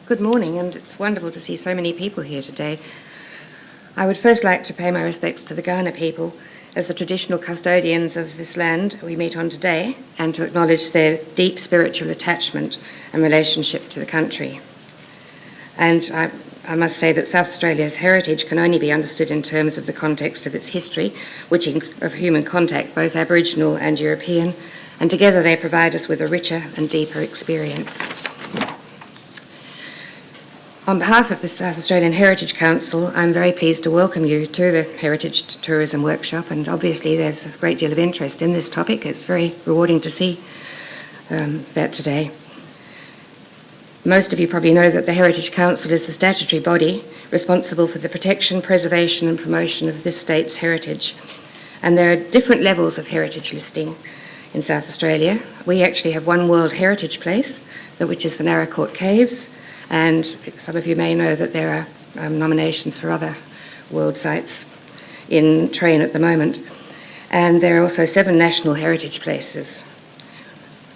Good morning, and it's wonderful to see so many people here today. I would first like to pay my respects to the Kaurna people as the traditional custodians of this land we meet on today, and to acknowledge their deep spiritual attachment and relationship to the country. And I must say that South Australia's heritage can only be understood in terms of the context of its history, which of human contact, both Aboriginal and European, and together they provide us with a richer and deeper experience. On behalf of the South Australian Heritage Council, I'm very pleased to welcome you to the Heritage Tourism Workshop, and obviously there's a great deal of interest in this topic. It's very rewarding to see that today. Most of you probably know that the Heritage Council is the statutory body responsible for the protection, preservation and promotion of this state's heritage. And there are different levels of heritage listing in South Australia. We actually have one World Heritage Place, which is the Naracoorte Caves, and some of you may know that there are nominations for other world sites in train at the moment. And there are also 7 national heritage places.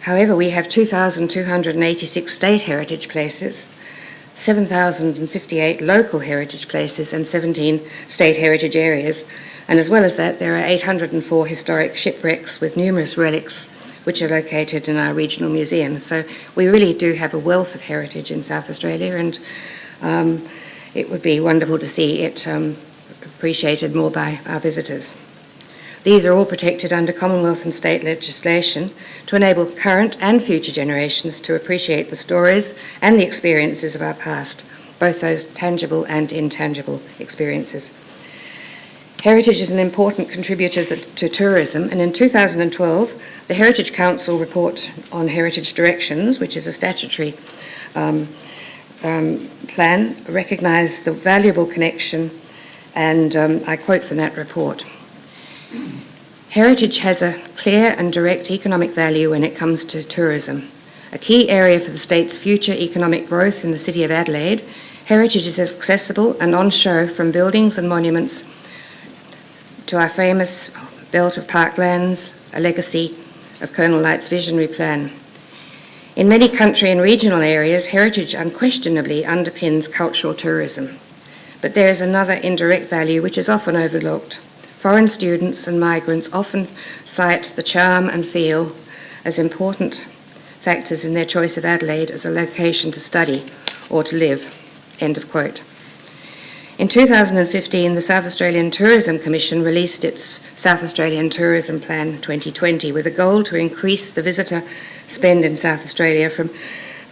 However, we have 2,286 state heritage places, 7,058 local heritage places, and 17 state heritage areas. And as well as that, there are 804 historic shipwrecks with numerous relics which are located in our regional museums. So we really do have a wealth of heritage in South Australia, and it would be wonderful to see it appreciated more by our visitors. These are all protected under Commonwealth and state legislation to enable current and future generations to appreciate the stories and the experiences of our past, both those tangible and intangible experiences. Heritage is an important contributor to tourism, and in 2012, the Heritage Council report on Heritage Directions, which is a statutory plan, recognised the valuable connection, and I quote from that report: "Heritage has a clear and direct economic value when it comes to tourism. A key area for the state's future economic growth in the city of Adelaide, heritage is accessible and on show from buildings and monuments to our famous belt of parklands, a legacy of Colonel Light's visionary plan. In many country and regional areas, heritage unquestionably underpins cultural tourism. But there is another indirect value which is often overlooked. Foreign students and migrants often cite the charm and feel as important factors in their choice of Adelaide as a location to study or to live." End of quote. In 2015, the South Australian Tourism Commission released its South Australian Tourism Plan 2020 with a goal to increase the visitor spend in South Australia from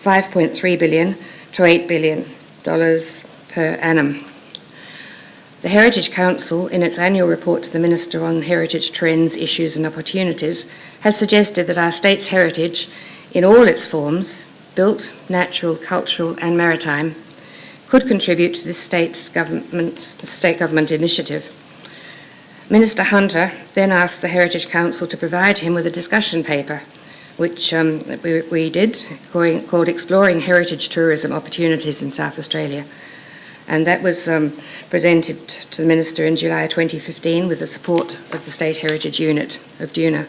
$5.3 billion to $8 billion per annum. The Heritage Council, in its annual report to the Minister on Heritage Trends, Issues and Opportunities, has suggested that our state's heritage, in all its forms, built, natural, cultural and maritime, could contribute to this state government initiative. Minister Hunter then asked the Heritage Council to provide him with a discussion paper, which we did, called Exploring Heritage Tourism Opportunities in South Australia. And that was presented to the Minister in July 2015 with the support of the State Heritage Unit of Duna.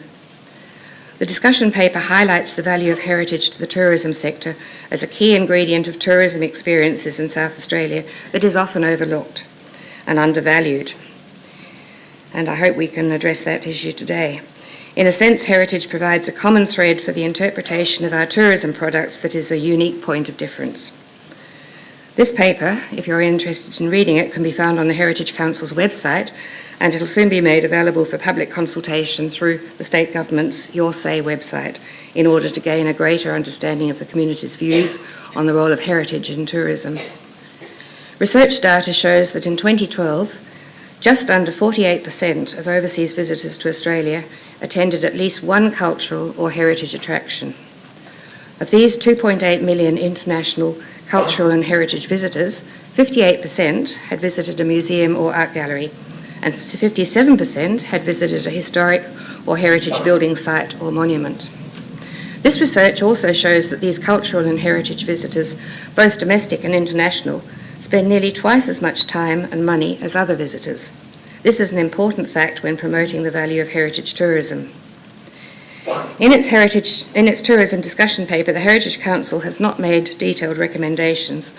The discussion paper highlights the value of heritage to the tourism sector as a key ingredient of tourism experiences in South Australia that is often overlooked and undervalued. And I hope we can address that issue today. In a sense, heritage provides a common thread for the interpretation of our tourism products that is a unique point of difference. This paper, if you're interested in reading it, can be found on the Heritage Council's website, and it'll soon be made available for public consultation through the state government's Your Say website in order to gain a greater understanding of the community's views on the role of heritage in tourism. Research data shows that in 2012, just under 48% of overseas visitors to Australia attended at least one cultural or heritage attraction. Of these 2.8 million international cultural and heritage visitors, 58% had visited a museum or art gallery, and 57% had visited a historic or heritage building site or monument. This research also shows that these cultural and heritage visitors, both domestic and international, spend nearly twice as much time and money as other visitors. This is an important fact when promoting the value of heritage tourism. In its tourism discussion paper, the Heritage Council has not made detailed recommendations,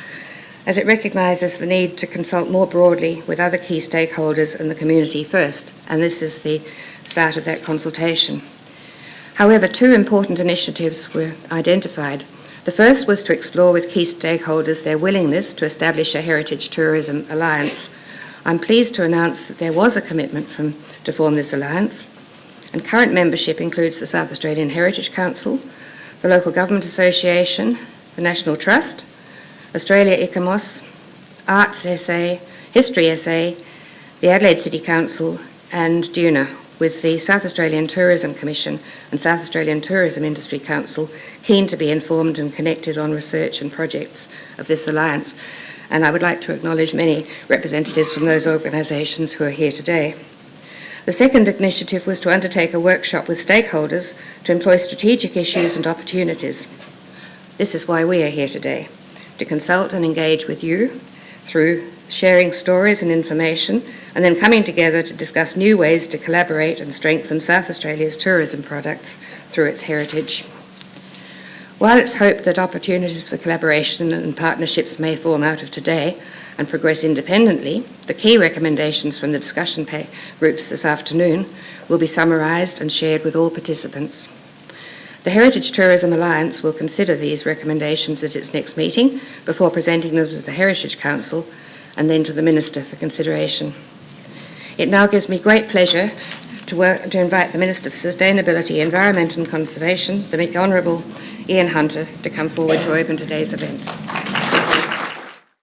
as it recognises the need to consult more broadly with other key stakeholders and the community first, and this is the start of that consultation. However, two important initiatives were identified. The first was to explore with key stakeholders their willingness to establish a Heritage Tourism Alliance. I'm pleased to announce that there was a commitment to form this alliance, and current membership includes the South Australian Heritage Council, the Local Government Association, the National Trust, Australia ICOMOS, Arts SA, History SA, the Adelaide City Council and DUNA, with the South Australian Tourism Commission and South Australian Tourism Industry Council keen to be informed and connected on research and projects of this alliance. And I would like to acknowledge many representatives from those organisations who are here today. The second initiative was to undertake a workshop with stakeholders to employ strategic issues and opportunities. This is why we are here today, to consult and engage with you through sharing stories and information, and then coming together to discuss new ways to collaborate and strengthen South Australia's tourism products through its heritage. While it's hoped that opportunities for collaboration and partnerships may form out of today and progress independently, the key recommendations from the discussion groups this afternoon will be summarised and shared with all participants. The Heritage Tourism Alliance will consider these recommendations at its next meeting before presenting them to the Heritage Council and then to the Minister for consideration. It now gives me great pleasure to invite the Minister for Sustainability, Environment and Conservation, the Honourable Ian Hunter, to come forward to open today's event.